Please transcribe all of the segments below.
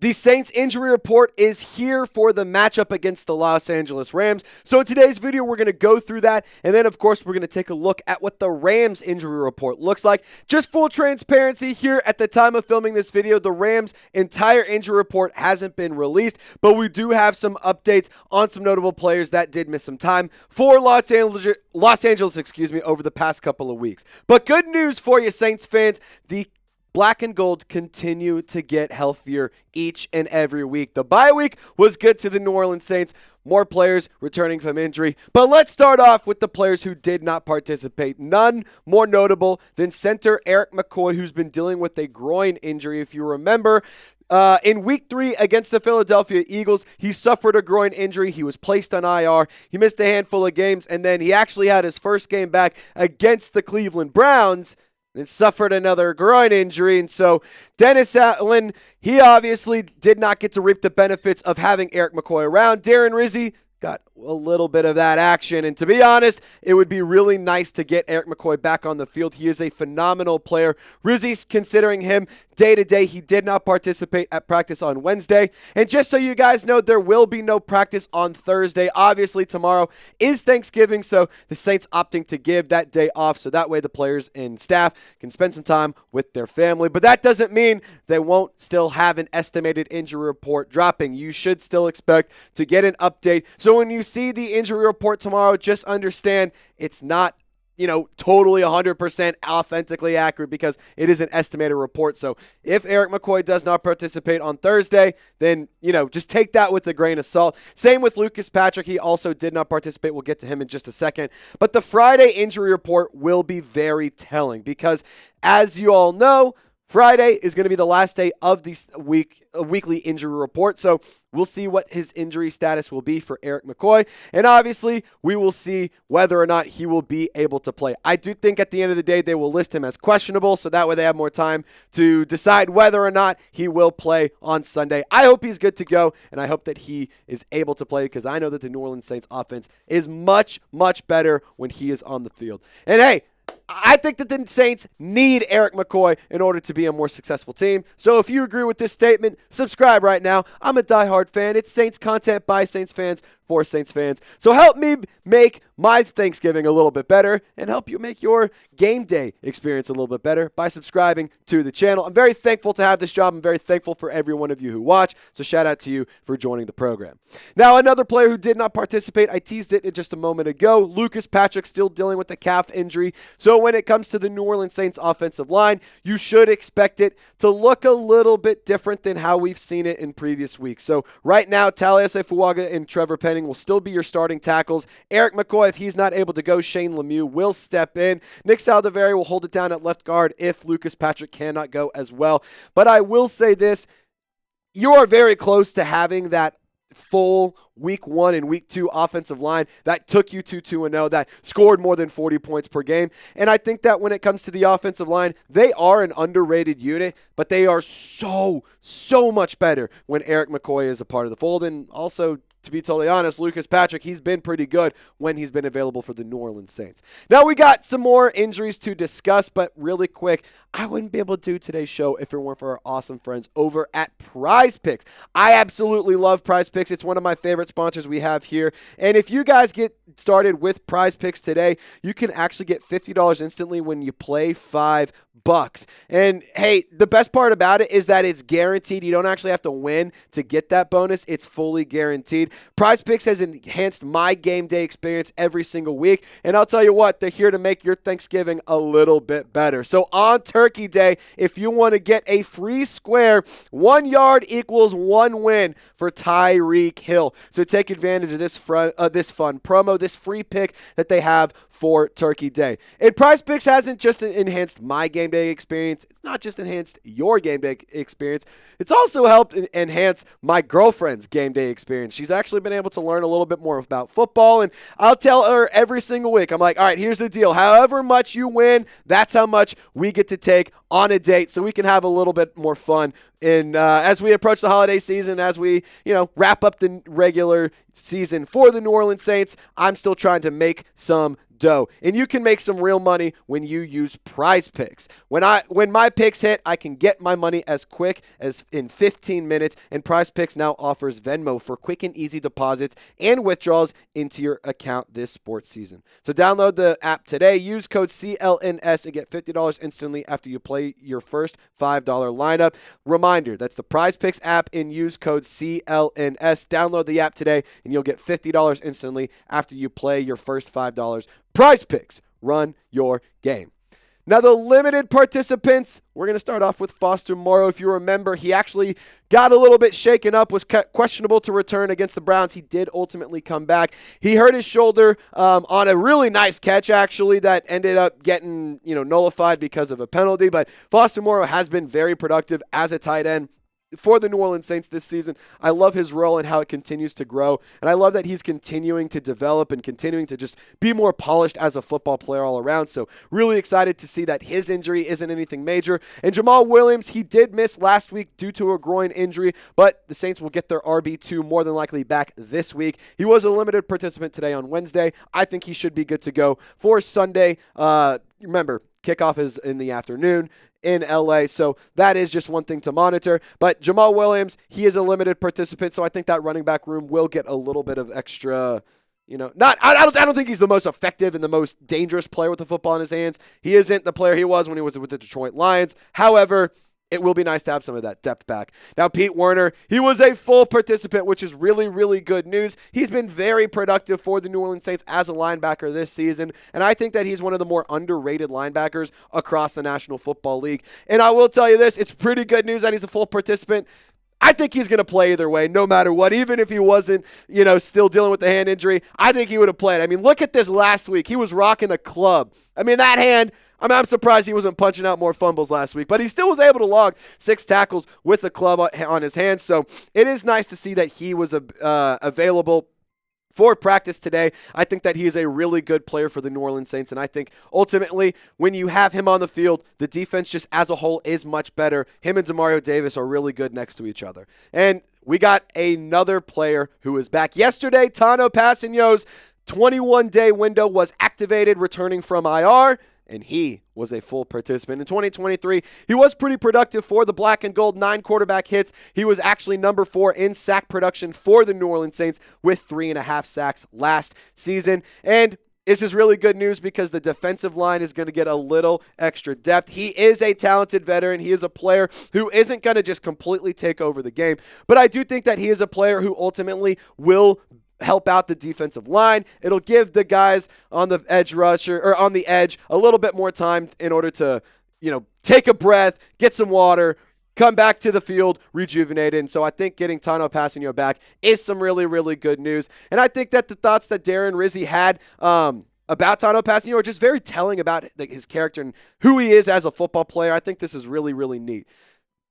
The Saints injury report is here for the matchup against the Los Angeles Rams. So in today's video, we're going to go through that. And then, of course, we're going to take a look at what the Rams injury report looks like. Just full transparency here at the time of filming this video, the Rams entire injury report hasn't been released, but we do have some updates on some notable players that did miss some time for Los Angeles, over the past couple of weeks. But good news for you, Saints fans. The Black and gold continue to get healthier each and every week. The bye week was good to the New Orleans Saints. More players returning from injury. But let's start off with the players who did not participate. None more notable than center Erik McCoy, who's been dealing with a groin injury. If you remember, in week 3 against the Philadelphia Eagles, he suffered a groin injury. He was placed on IR. He missed a handful of games, and then he actually had his first game back against the Cleveland Browns and suffered another groin injury. And so Dennis Allen, he obviously did not get to reap the benefits of having Erik McCoy around. Darren Rizzi got a little bit of that action. And to be honest, it would be really nice to get Erik McCoy back on the field. He is a phenomenal player. Rizzi's considering him day-to-day. He did not participate at practice on Wednesday. And just so you guys know, there will be no practice on Thursday. Obviously, tomorrow is Thanksgiving, so the Saints opting to give that day off so that way the players and staff can spend some time with their family. But that doesn't mean they won't still have an estimated injury report dropping. You should still expect to get an update. So when you see the injury report tomorrow, just understand it's not totally 100% authentically accurate because it is an estimated report. So if Erik McCoy does not participate on Thursday, then, just take that with a grain of salt. Same with Lucas Patrick. He also did not participate. We'll get to him in just a second. But the Friday injury report will be very telling because, as you all know, Friday is going to be the last day of the weekly injury report. So we'll see what his injury status will be for Erik McCoy. And obviously, we will see whether or not he will be able to play. I do think at the end of the day, they will list him as questionable. So that way they have more time to decide whether or not he will play on Sunday. I hope he's good to go. And I hope that he is able to play because I know that the New Orleans Saints offense is much, much better when he is on the field. And hey, I think that the Saints need Erik McCoy in order to be a more successful team. So if you agree with this statement, subscribe right now. I'm a diehard fan. It's Saints content by Saints fans for Saints fans. So help me make my Thanksgiving a little bit better and help you make your game day experience a little bit better by subscribing to the channel. I'm very thankful to have this job. I'm very thankful for every one of you who watch. So shout out to you for joining the program. Now, another player who did not participate, I teased it just a moment ago, Lucas Patrick, still dealing with a calf injury. So when it comes to the New Orleans Saints offensive line, you should expect it to look a little bit different than how we've seen it in previous weeks. So right now, Taliesin Fuaga and Trevor Penning will still be your starting tackles. Erik McCoy, if he's not able to go, Shane Lemieux will step in. Nick Saldiveri will hold it down at left guard if Lucas Patrick cannot go as well. But I will say this, you are very close to having that full week 1 and week 2 offensive line that took you to 2-0, that scored more than 40 points per game. And I think that when it comes to the offensive line, they are an underrated unit, but they are so much better when Erik McCoy is a part of the fold. And also, to be totally honest, Lucas Patrick, he's been pretty good when he's been available for the New Orleans Saints. Now, we got some more injuries to discuss, but really quick, I wouldn't be able to do today's show if it weren't for our awesome friends over at Prize Picks. I absolutely love Prize Picks. It's one of my favorite sponsors we have here. And if you guys get started with Prize Picks today, you can actually get $50 instantly when you play $5. And hey, the best part about it is that it's guaranteed. You don't actually have to win to get that bonus. It's fully guaranteed. Prize Picks has enhanced my game day experience every single week. And I'll tell you what, they're here to make your Thanksgiving a little bit better. So on Turkey Day, if you want to get a free square, 1 yard equals 1 win for Tyreek Hill. So take advantage of this fun promo, this free pick that they have for Turkey Day. And Prize Picks hasn't just enhanced my game day experience. It's not just enhanced your game day experience. It's also helped enhance my girlfriend's game day experience. She's actually been able to learn a little bit more about football, and I'll tell her every single week, I'm like, all right, here's the deal. However much you win, that's how much we get to take on a date so we can have a little bit more fun as we approach the holiday season, as we wrap up the regular season for the New Orleans Saints. I'm still trying to make some dough. And you can make some real money when you use Prize Picks. When my picks hit, I can get my money as quick as in 15 minutes, and Prize Picks now offers Venmo for quick and easy deposits and withdrawals into your account this sports season. So download the app today, use code CLNS, and get $50 instantly after you play your first $5 lineup. Reminder, that's the Prize Picks app, and use code CLNS. Download the app today, and you'll get $50 instantly after you play your first $5. Prize Picks, run your game. Now, the limited participants, we're going to start off with Foster Moreau. If you remember, he actually got a little bit shaken up, was questionable to return against the Browns. He did ultimately come back. He hurt his shoulder on a really nice catch, actually, that ended up getting nullified because of a penalty. But Foster Moreau has been very productive as a tight end for the New Orleans Saints this season. I love his role and how it continues to grow, and I love that he's continuing to develop and continuing to just be more polished as a football player all around. So really excited to see that his injury isn't anything major. And Jamaal Williams, he did miss last week due to a groin injury, but the Saints will get their RB2 more than likely back this week. He was a limited participant today on Wednesday. I think he should be good to go for Sunday. Remember, kickoff is in the afternoon in LA, so that is just one thing to monitor. But Jamaal Williams, he is a limited participant, so I think that running back room will get a little bit of extra, I don't think he's the most effective and the most dangerous player with the football in his hands. He isn't the player he was when he was with the Detroit Lions. However, it will be nice to have some of that depth back. Now, Pete Werner, he was a full participant, which is really, really good news. He's been very productive for the New Orleans Saints as a linebacker this season, and I think that he's one of the more underrated linebackers across the National Football League. And I will tell you this, it's pretty good news that he's a full participant. I think he's going to play either way, no matter what. Even if he wasn't, still dealing with the hand injury, I think he would have played. I mean, look at this last week. He was rocking a club. I mean, that hand, I'm surprised he wasn't punching out more fumbles last week, but he still was able to log 6 tackles with the club on his hands. So it is nice to see that he was available for practice today. I think that he is a really good player for the New Orleans Saints, and I think ultimately when you have him on the field, the defense just as a whole is much better. Him and Demario Davis are really good next to each other. And we got another player who is back. Yesterday, Tanoh Kpassagnon's 21-day window was activated, returning from IR, and he was a full participant. In 2023, he was pretty productive for the Black and Gold, 9 quarterback hits. He was actually number 4 in sack production for the New Orleans Saints with 3.5 sacks last season. And this is really good news because the defensive line is going to get a little extra depth. He is a talented veteran. He is a player who isn't going to just completely take over the game. But I do think that he is a player who ultimately will help out the defensive line. It'll give the guys on the edge rusher or on the edge a little bit more time in order to, take a breath, get some water, come back to the field rejuvenated. And so I think getting Tanoh Kpassagnon back is some really, really good news. And I think that the thoughts that Darren Rizzi had about Tanoh Kpassagnon are just very telling about his character and who he is as a football player. I think this is really, really neat.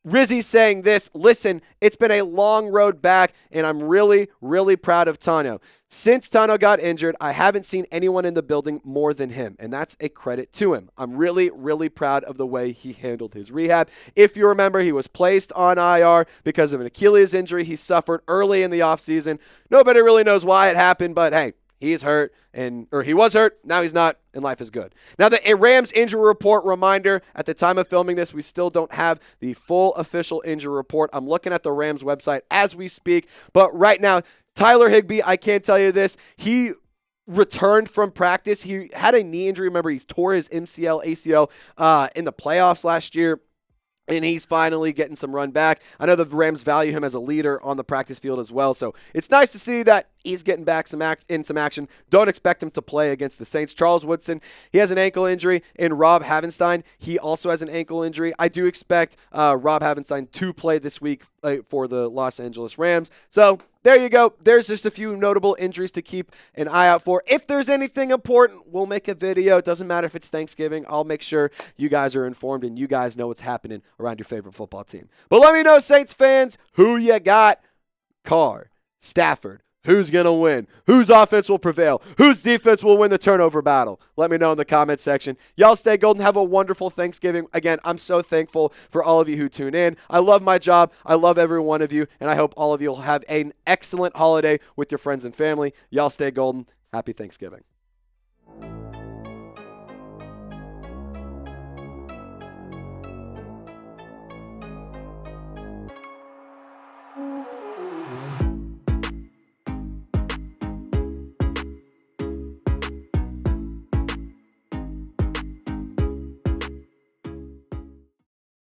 Rizzi saying this, listen, it's been a long road back, and I'm really, really proud of Tanoh. Since Tanoh got injured, I haven't seen anyone in the building more than him, and that's a credit to him. I'm really, really proud of the way he handled his rehab. If you remember, he was placed on IR because of an Achilles injury he suffered early in the offseason. Nobody really knows why it happened, but hey, he's hurt, or he was hurt, now he's not, and life is good. Now, the Rams injury report reminder, at the time of filming this, we still don't have the full official injury report. I'm looking at the Rams website as we speak, but right now, Tyler Higbee, I can't tell you this, he returned from practice. He had a knee injury. Remember, he tore his MCL, ACL in the playoffs last year. And he's finally getting some run back. I know the Rams value him as a leader on the practice field as well. So it's nice to see that he's getting back in some action. Don't expect him to play against the Saints. Charles Woodson, he has an ankle injury. And Rob Havenstein, he also has an ankle injury. I do expect Rob Havenstein to play this week for the Los Angeles Rams. So there you go. There's just a few notable injuries to keep an eye out for. If there's anything important, we'll make a video. It doesn't matter if it's Thanksgiving. I'll make sure you guys are informed and you guys know what's happening around your favorite football team. But let me know, Saints fans, who you got? Carr, Stafford. Who's going to win? Whose offense will prevail? Whose defense will win the turnover battle? Let me know in the comment section. Y'all stay golden. Have a wonderful Thanksgiving. Again, I'm so thankful for all of you who tune in. I love my job. I love every one of you. And I hope all of you will have an excellent holiday with your friends and family. Y'all stay golden. Happy Thanksgiving.